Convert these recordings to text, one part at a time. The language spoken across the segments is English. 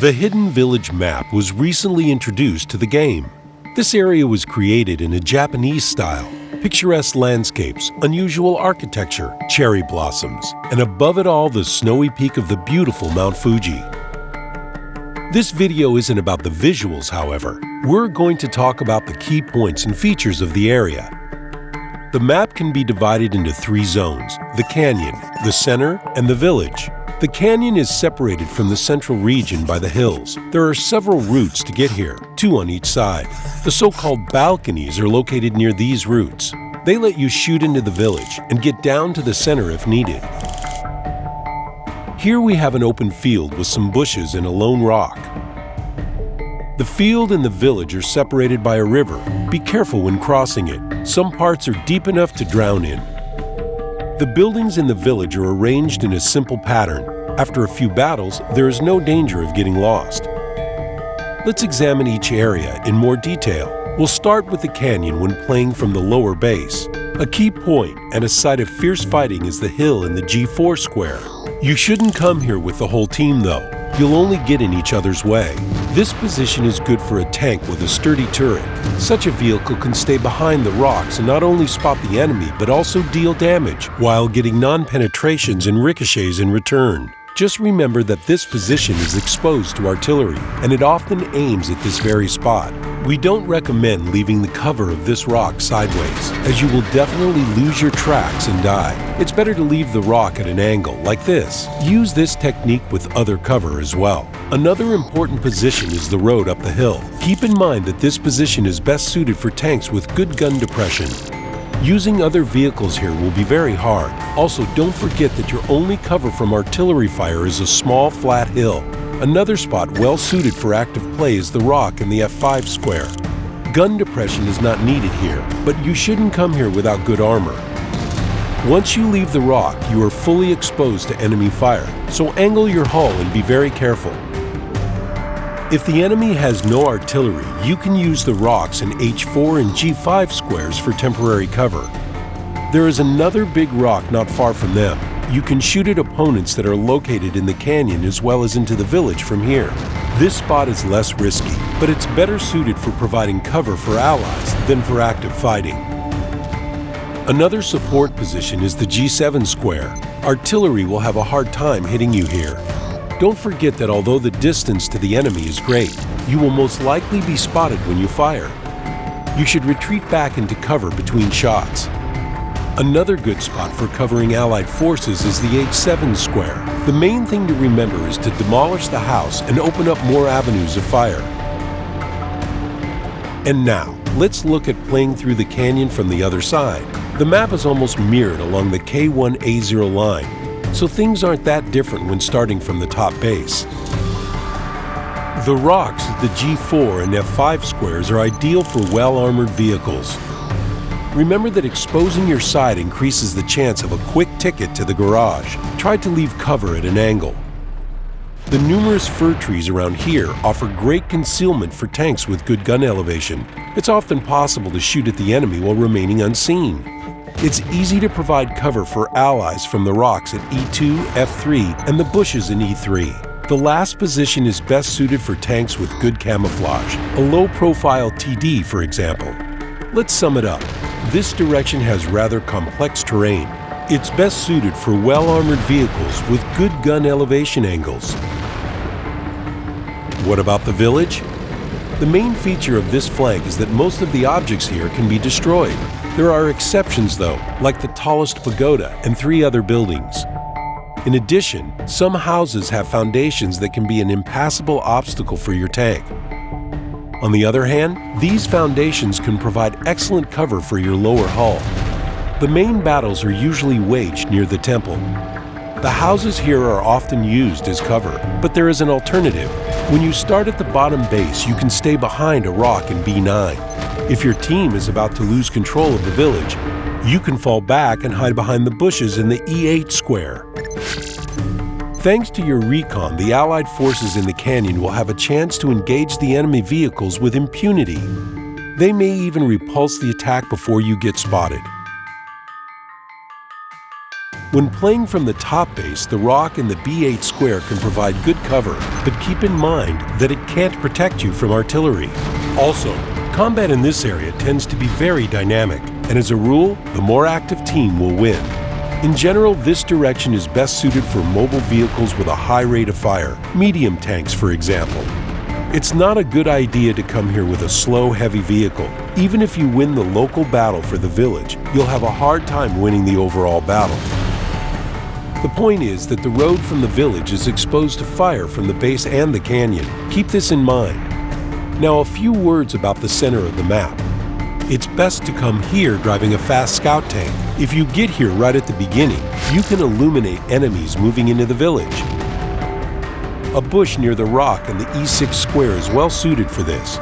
The Hidden Village map was recently introduced to the game. This area was created in a Japanese style. Picturesque landscapes, unusual architecture, cherry blossoms, and above it all the snowy peak of the beautiful Mount Fuji. This video isn't about the visuals, however. We're going to talk about the key points and features of the area. The map can be divided into 3 zones: the canyon, the center, and the village. The canyon is separated from the central region by the hills. There are several routes to get here, 2 on each side. The so-called balconies are located near these routes. They let you shoot into the village and get down to the center if needed. Here we have an open field with some bushes and a lone rock. The field and the village are separated by a river. Be careful when crossing it. Some parts are deep enough to drown in. The buildings in the village are arranged in a simple pattern. After a few battles, there is no danger of getting lost. Let's examine each area in more detail. We'll start with the canyon when playing from the lower base. A key point and a site of fierce fighting is the hill in the G4 square. You shouldn't come here with the whole team though. You'll only get in each other's way. This position is good for a tank with a sturdy turret. Such a vehicle can stay behind the rocks and not only spot the enemy but also deal damage while getting non-penetrations and ricochets in return. Just remember that this position is exposed to artillery, and it often aims at this very spot. We don't recommend leaving the cover of this rock sideways, as you will definitely lose your tracks and die. It's better to leave the rock at an angle, like this. Use this technique with other cover as well. Another important position is the road up the hill. Keep in mind that this position is best suited for tanks with good gun depression. Using other vehicles here will be very hard. Also, don't forget that your only cover from artillery fire is a small, flat hill. Another spot well suited for active play is the rock in the F5 square. Gun depression is not needed here, but you shouldn't come here without good armor. Once you leave the rock, you are fully exposed to enemy fire, so angle your hull and be very careful. If the enemy has no artillery, you can use the rocks in H4 and G5 squares for temporary cover. There is another big rock not far from them. You can shoot at opponents that are located in the canyon as well as into the village from here. This spot is less risky, but it's better suited for providing cover for allies than for active fighting. Another support position is the G7 square. Artillery will have a hard time hitting you here. Don't forget that although the distance to the enemy is great, you will most likely be spotted when you fire. You should retreat back into cover between shots. Another good spot for covering Allied forces is the H7 square. The main thing to remember is to demolish the house and open up more avenues of fire. And now, let's look at playing through the canyon from the other side. The map is almost mirrored along the K1A0 line, so things aren't that different when starting from the top base. The rocks at the G4 and F5 squares are ideal for well-armored vehicles. Remember that exposing your side increases the chance of a quick ticket to the garage. Try to leave cover at an angle. The numerous fir trees around here offer great concealment for tanks with good gun elevation. It's often possible to shoot at the enemy while remaining unseen. It's easy to provide cover for allies from the rocks at E2, F3, and the bushes in E3. The last position is best suited for tanks with good camouflage, a low-profile TD, for example. Let's sum it up. This direction has rather complex terrain. It's best suited for well-armored vehicles with good gun elevation angles. What about the village? The main feature of this flank is that most of the objects here can be destroyed. There are exceptions though, like the tallest pagoda and 3 other buildings. In addition, some houses have foundations that can be an impassable obstacle for your tank. On the other hand, these foundations can provide excellent cover for your lower hull. The main battles are usually waged near the temple. The houses here are often used as cover, but there is an alternative. When you start at the bottom base, you can stay behind a rock in B9. If your team is about to lose control of the village, you can fall back and hide behind the bushes in the E8 square. Thanks to your recon, the Allied forces in the canyon will have a chance to engage the enemy vehicles with impunity. They may even repulse the attack before you get spotted. When playing from the top base, the rock in the B8 square can provide good cover, but keep in mind that it can't protect you from artillery. Also, combat in this area tends to be very dynamic, and as a rule, the more active team will win. In general, this direction is best suited for mobile vehicles with a high rate of fire, medium tanks for example. It's not a good idea to come here with a slow, heavy vehicle. Even if you win the local battle for the village, you'll have a hard time winning the overall battle. The point is that the road from the village is exposed to fire from the base and the canyon. Keep this in mind. Now, a few words about the center of the map. It's best to come here driving a fast scout tank. If you get here right at the beginning, you can illuminate enemies moving into the village. A bush near the rock and the E6 square is well suited for this.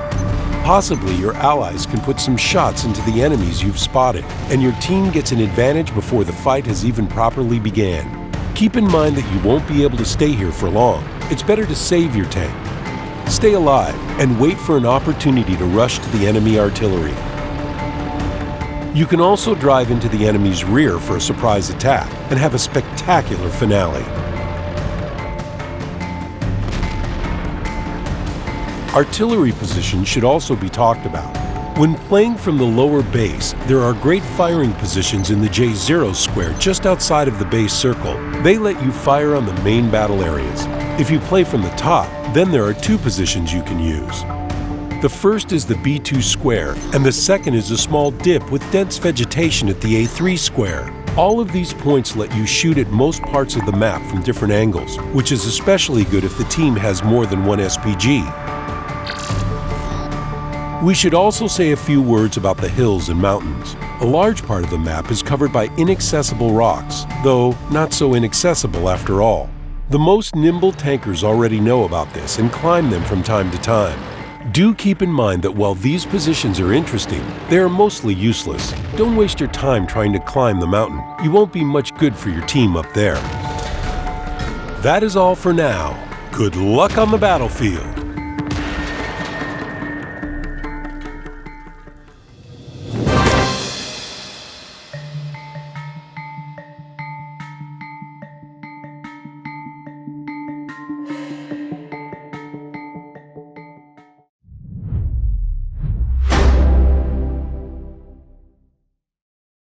Possibly your allies can put some shots into the enemies you've spotted, and your team gets an advantage before the fight has even properly began. Keep in mind that you won't be able to stay here for long. It's better to save your tank. Stay alive and wait for an opportunity to rush to the enemy artillery. You can also drive into the enemy's rear for a surprise attack and have a spectacular finale. Artillery positions should also be talked about. When playing from the lower base, there are great firing positions in the J0 square just outside of the base circle. They let you fire on the main battle areas. If you play from the top, then there are two positions you can use. The first is the B2 square, and the second is a small dip with dense vegetation at the A3 square. All of these points let you shoot at most parts of the map from different angles, which is especially good if the team has more than one SPG. We should also say a few words about the hills and mountains. A large part of the map is covered by inaccessible rocks, though not so inaccessible after all. The most nimble tankers already know about this and climb them from time to time. Do keep in mind that while these positions are interesting, they are mostly useless. Don't waste your time trying to climb the mountain. You won't be much good for your team up there. That is all for now. Good luck on the battlefield!